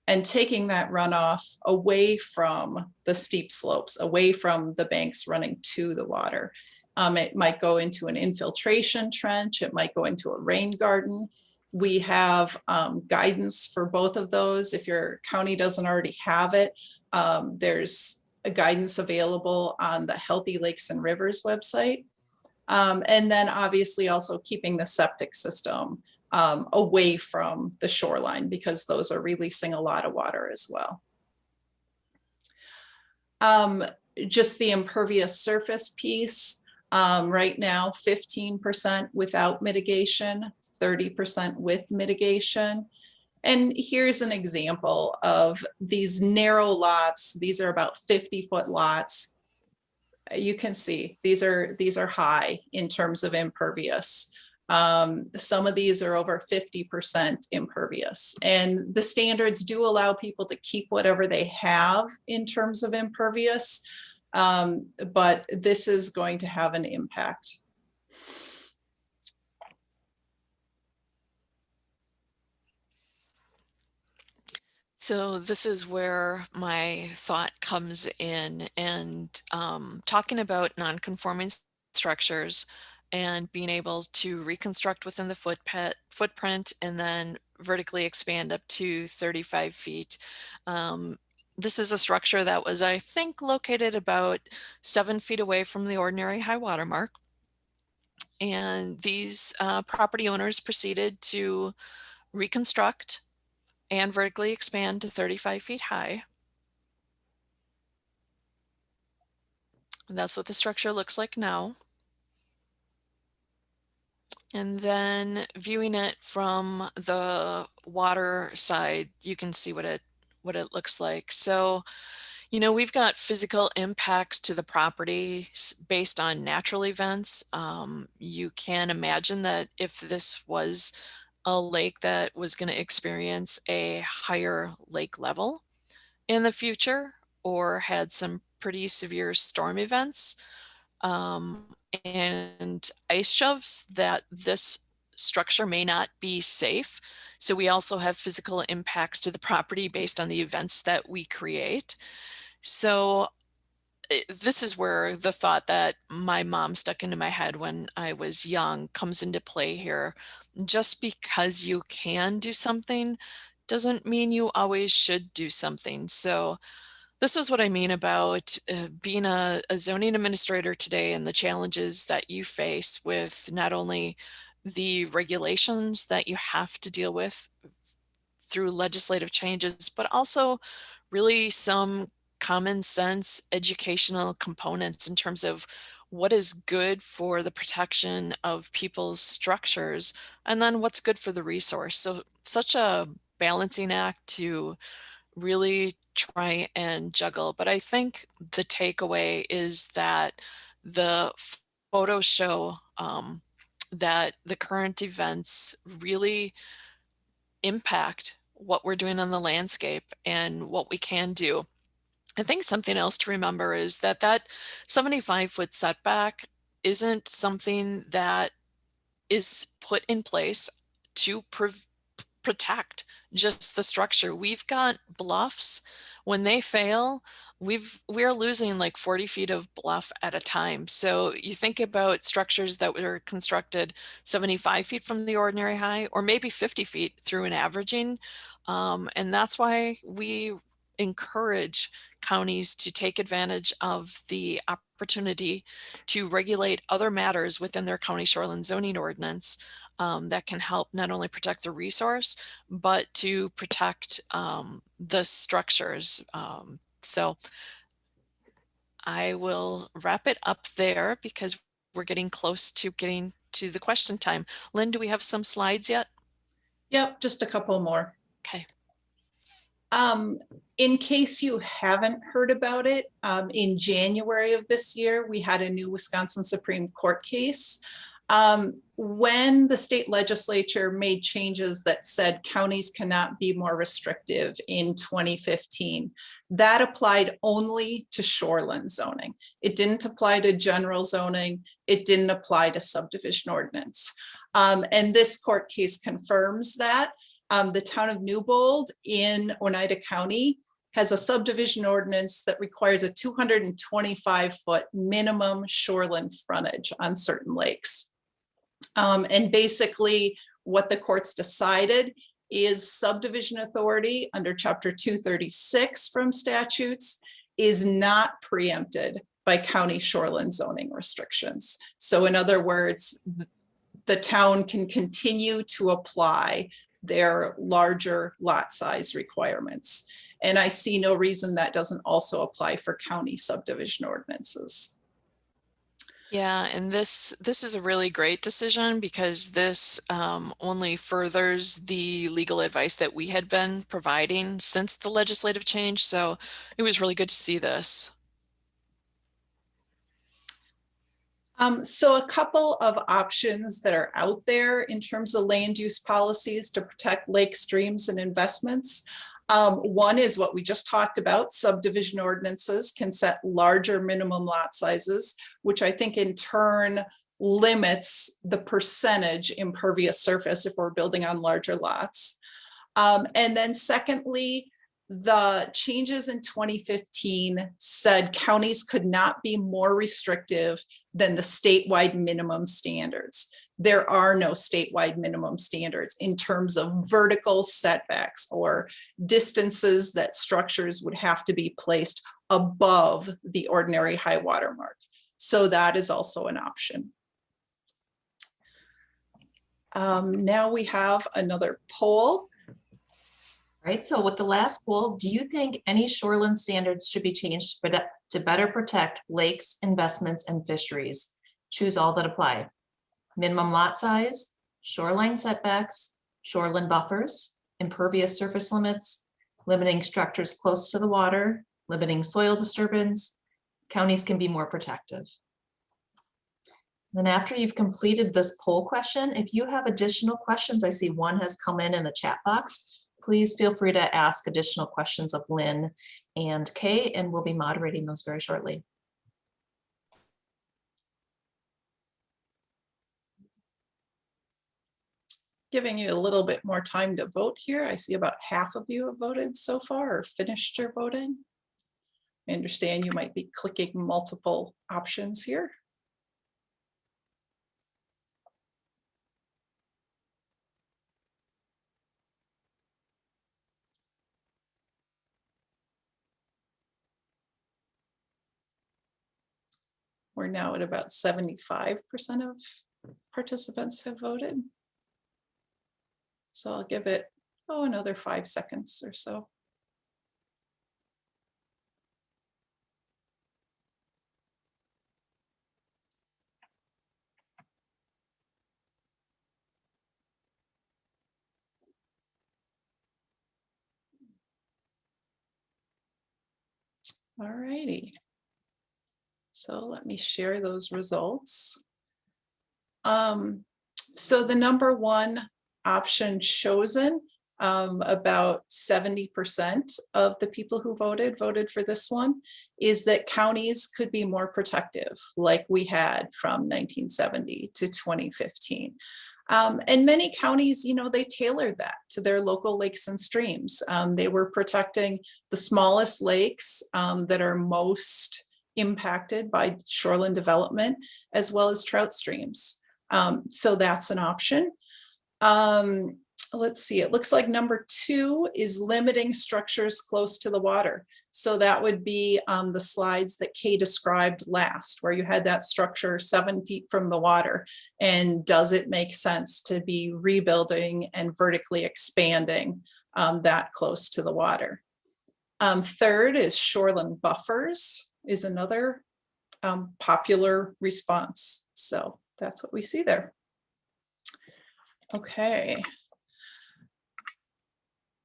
S2: and taking that runoff away from the steep slopes, away from the banks running to the water. It might go into an infiltration trench, it might go into a rain garden. We have guidance for both of those. If your county doesn't already have it, there's a guidance available on the Healthy Lakes and Rivers website. And then obviously also keeping the septic system away from the shoreline, because those are releasing a lot of water as well. Just the impervious surface piece, right now 15% without mitigation, 30% with mitigation. And here's an example of these narrow lots. These are about 50-foot lots. You can see these are high in terms of impervious. Some of these are over 50% impervious, and the standards do allow people to keep whatever they have in terms of impervious, but this is going to have an impact.
S4: So this is where my thought comes in, and talking about non-conforming structures and being able to reconstruct within the footprint and then vertically expand up to 35 feet. This is a structure that was, I think, located about 7 feet away from the ordinary high water mark. And these property owners proceeded to reconstruct and vertically expand to 35 feet high. And that's what the structure looks like now. And then viewing it from the water side, you can see what it looks like. So, we've got physical impacts to the property based on natural events. You can imagine that if this was a lake that was going to experience a higher lake level in the future, or had some pretty severe storm events and ice shoves, that this structure may not be safe. So we also have physical impacts to the property based on the events that we create. So this is where the thought that my mom stuck into my head when I was young comes into play here. Just because you can do something doesn't mean you always should do something. So this is what I mean about being a zoning administrator today, and the challenges that you face with not only the regulations that you have to deal with through legislative changes, but also really some common sense educational components in terms of what is good for the protection of people's structures, and then what's good for the resource. So such a balancing act to really try and juggle. But I think the takeaway is that the photos show that the current events really impact what we're doing on the landscape and what we can do. I think something else to remember is that 75-foot setback isn't something that is put in place to protect just the structure. We've got bluffs. When they fail, we're losing like 40 feet of bluff at a time. So you think about structures that were constructed 75 feet from the ordinary high, or maybe 50 feet through an averaging. And that's why we encourage counties to take advantage of the opportunity to regulate other matters within their county shoreline zoning ordinance that can help not only protect the resource, but to protect the structures So I will wrap it up there because we're getting close to getting to the question time. Lynn, do we have some slides yet?
S2: Yep, just a couple more.
S4: Okay.
S2: In case you haven't heard about it, in January of this year, we had a new Wisconsin Supreme Court case. When the state legislature made changes that said counties cannot be more restrictive in 2015, that applied only to shoreland zoning. It didn't apply to general zoning. It didn't apply to subdivision ordinance. And this court case confirms that. The town of Newbold in Oneida County has a subdivision ordinance that requires a 225-foot minimum shoreline frontage on certain lakes. And basically what the courts decided is subdivision authority under chapter 236 from statutes is not preempted by county shoreline zoning restrictions. So in other words, the town can continue to apply their larger lot size requirements. And I see no reason that doesn't also apply for county subdivision ordinances.
S4: Yeah, and this is a really great decision because this only furthers the legal advice that we had been providing since the legislative change. So it was really good to see this.
S2: So a couple of options that are out there in terms of land use policies to protect lake streams and investments. One is what we just talked about. Subdivision ordinances can set larger minimum lot sizes, which I think in turn limits the percentage impervious surface if we're building on larger lots. And then secondly, the changes in 2015 said counties could not be more restrictive than the statewide minimum standards. There are no statewide minimum standards in terms of vertical setbacks or distances that structures would have to be placed above the ordinary high water mark. So that is also an option. Now we have another poll.
S3: Right, so with the last poll, do you think any shoreline standards should be changed to better protect lakes, investments, and fisheries? Choose all that apply. Minimum lot size, shoreline setbacks, shoreline buffers, impervious surface limits, limiting structures close to the water, limiting soil disturbance. Counties can be more protective. Then after you've completed this poll question, if you have additional questions, I see one has come in the chat box. Please feel free to ask additional questions of Lynn and Kay, and we'll be moderating those very shortly.
S2: Giving you a little bit more time to vote here. I see about half of you have voted so far or finished your voting. I understand you might be clicking multiple options here. We're now at about 75% of participants have voted. So I'll give it, another 5 seconds or so. All righty. So let me share those results. So the number one option chosen, about 70% of the people who voted for this one, is that counties could be more protective like we had from 1970 to 2015. And many counties, they tailored that to their local lakes and streams. They were protecting the smallest lakes that are most impacted by shoreline development, as well as trout streams. So that's an option. Let's see, it looks like number 2 is limiting structures close to the water. So that would be the slides that Kay described last, where you had that structure 7 feet from the water. And does it make sense to be rebuilding and vertically expanding that close to the water? Third is shoreland buffers is another popular response. So that's what we see there. Okay.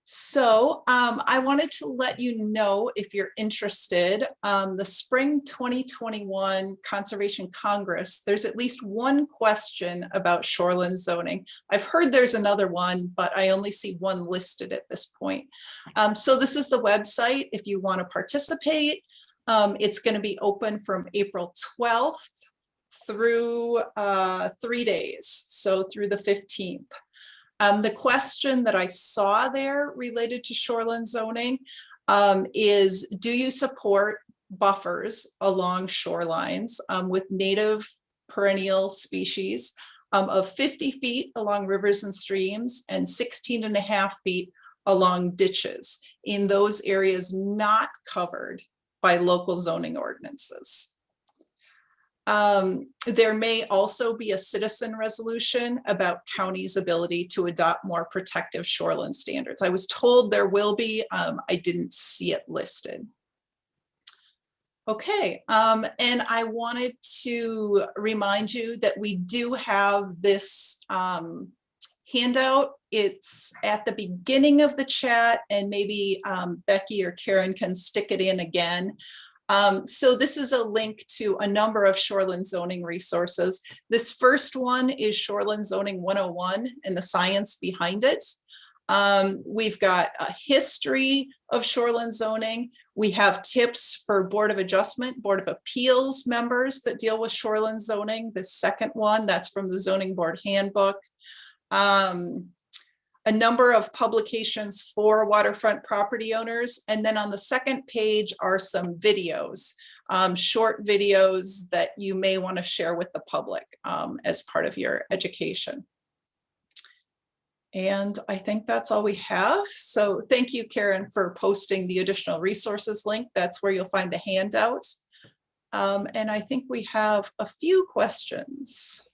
S2: So I wanted to let you know, if you're interested, the Spring 2021 Conservation Congress, there's at least one question about shoreland zoning. I've heard there's another one, but I only see one listed at this point. So this is the website if you want to participate. It's going to be open from April 12th through 3 days, so through the 15th. The question that I saw there related to shoreland zoning is, do you support buffers along shorelines with native perennial species of 50 feet along rivers and streams and 16.5 feet along ditches in those areas not covered by local zoning ordinances? There may also be a citizen resolution about counties' ability to adopt more protective shoreline standards. I was told there will be, I didn't see it listed. Okay, and I wanted to remind you that we do have this handout. It's at the beginning of the chat, and maybe Becky or Karen can stick it in again. So this is a link to a number of shoreland zoning resources. This first one is Shoreland Zoning 101 and the science behind it. We've got a history of shoreland zoning. We have tips for Board of Adjustment, Board of Appeals members that deal with shoreland zoning. The second one, that's from the Zoning Board Handbook. A number of publications for waterfront property owners. And then on the second page are some videos, short videos that you may want to share with the public as part of your education. And I think that's all we have. So thank you, Karen, for posting the additional resources link. That's where you'll find the handout. And I think we have a few questions.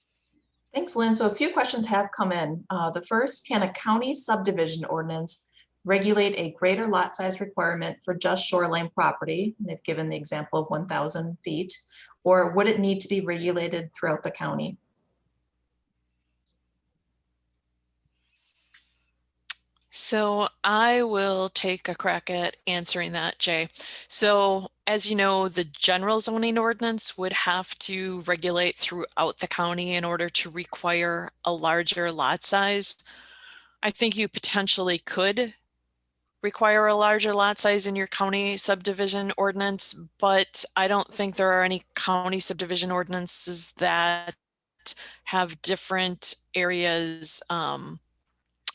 S3: Thanks, Lynn. So a few questions have come in. The first, can a county subdivision ordinance regulate a greater lot size requirement for just shoreline property? They've given the example of 1,000 feet, or would it need to be regulated throughout the county?
S4: So I will take a crack at answering that, Jay. So as you know, the general zoning ordinance would have to regulate throughout the county in order to require a larger lot size. I think you potentially could require a larger lot size in your county subdivision ordinance, but I don't think there are any county subdivision ordinances that have different areas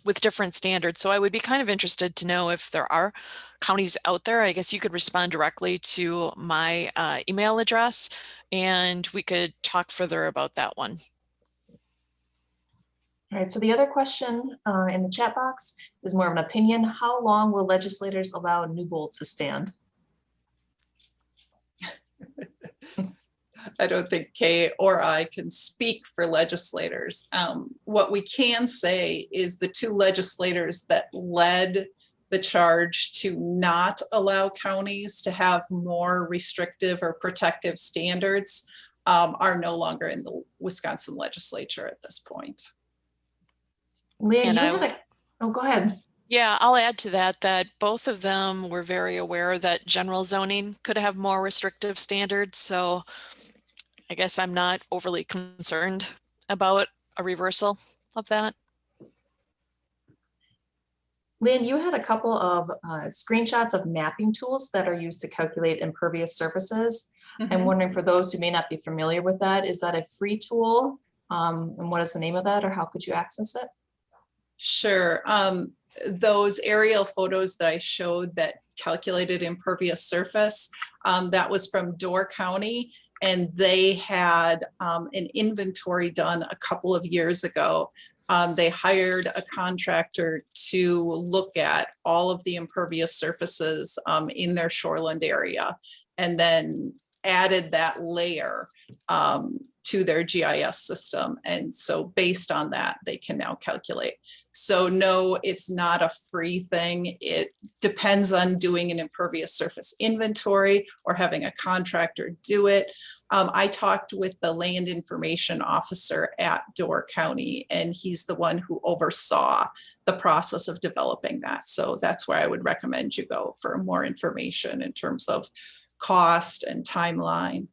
S4: with different standards. So I would be kind of interested to know if there are counties out there. I guess you could respond directly to my email address and we could talk further about that one.
S3: All right, so the other question in the chat box is more of an opinion. How long will legislators allow Newbold to stand?
S2: I don't think Kay or I can speak for legislators. What we can say is the two legislators that led the charge to not allow counties to have more restrictive or protective standards are no longer in the Wisconsin legislature at this point.
S3: Leah, you had oh, go ahead.
S4: Yeah, I'll add to that, that both of them were very aware that general zoning could have more restrictive standards. So I guess I'm not overly concerned about a reversal of that.
S3: Lynn, you had a couple of screenshots of mapping tools that are used to calculate impervious surfaces. I'm wondering, for those who may not be familiar with that, is that a free tool? And what is the name of that, or how could you access it?
S2: Sure. Those aerial photos that I showed that calculated impervious surface, that was from Door County, and they had an inventory done a couple of years ago. They hired a contractor to look at all of the impervious surfaces in their shoreland area, and then added that layer to to their GIS system. And so based on that, they can now calculate. So no, it's not a free thing. It depends on doing an impervious surface inventory or having a contractor do it. I talked with the land information officer at Door County, and he's the one who oversaw the process of developing that. So that's where I would recommend you go for more information in terms of cost and timeline.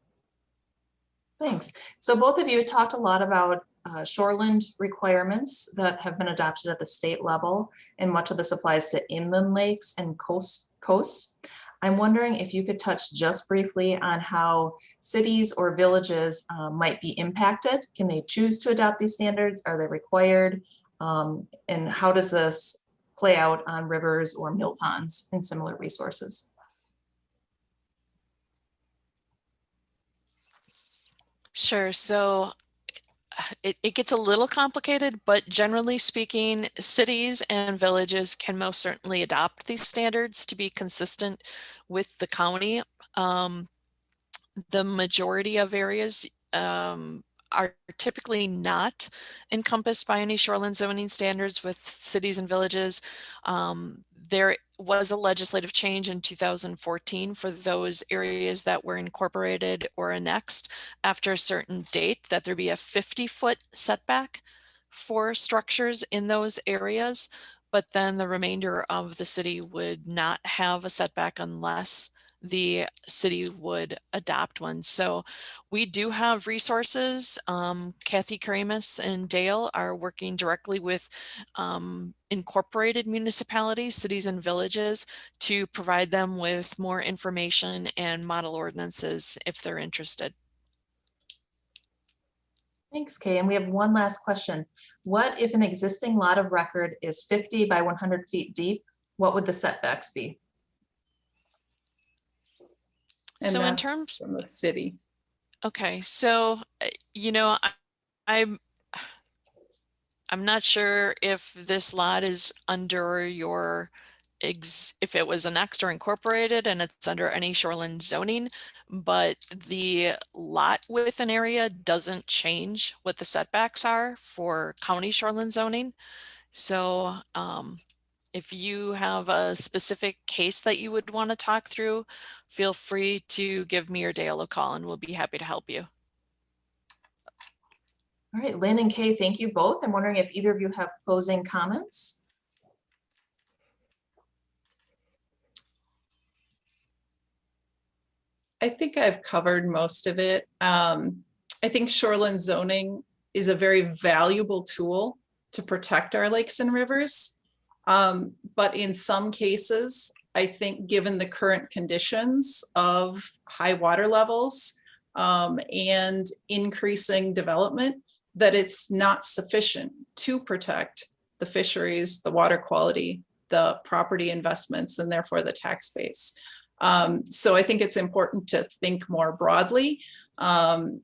S3: Thanks. So both of you talked a lot about shoreland requirements that have been adopted at the state level, and much of this applies to inland lakes and coasts. I'm wondering if you could touch just briefly on how cities or villages might be impacted. Can they choose to adopt these standards? Are they required? And how does this play out on rivers or mill ponds and similar resources?
S4: Sure. So it gets a little complicated, but generally speaking, cities and villages can most certainly adopt these standards to be consistent with the county. The majority of areas are typically not encompassed by any shoreline zoning standards with cities and villages. There was a legislative change in 2014 for those areas that were incorporated or annexed after a certain date, that there be a 50-foot setback for structures in those areas, but then the remainder of the city would not have a setback unless the city would adopt one. So we do have resources. Kathy Karamis and Dale are working directly with incorporated municipalities, cities and villages to provide them with more information and model ordinances if they're interested.
S3: Thanks, Kay. And we have one last question. What if an existing lot of record is 50 by 100 feet deep? What would the setbacks be?
S2: And
S4: so in
S2: that's
S4: terms
S2: from the city.
S4: Okay, so you know, I'm not sure if this lot is under your if it was annexed or incorporated and it's under any shoreline zoning, but the lot width and area doesn't change what the setbacks are for county shoreline zoning. So if you have a specific case that you would want to talk through, feel free to give me or Dale a call and we'll be happy to help you.
S3: All right, Lynn and Kay, thank you both. I'm wondering if either of you have closing comments.
S2: I think I've covered most of it. I think shoreline zoning is a very valuable tool to protect our lakes and rivers. But in some cases, I think given the current conditions of high water levels and increasing development, that it's not sufficient to protect the fisheries, the water quality, the property investments, and therefore the tax base. So I think it's important to think more broadly,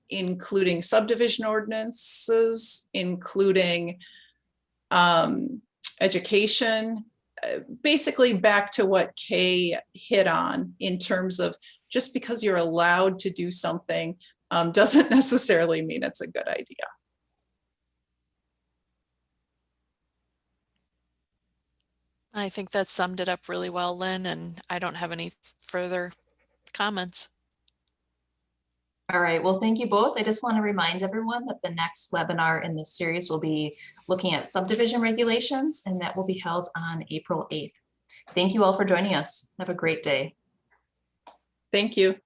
S2: including subdivision ordinances, including education, basically back to what Kay hit on in terms of just because you're allowed to do something doesn't necessarily mean it's a good idea.
S4: I think that summed it up really well, Lynn, and I don't have any further comments.
S3: All right, well, thank you both. I just want to remind everyone that the next webinar in this series will be looking at subdivision regulations, and that will be held on April 8th. Thank you all for joining us. Have a great day.
S2: Thank you.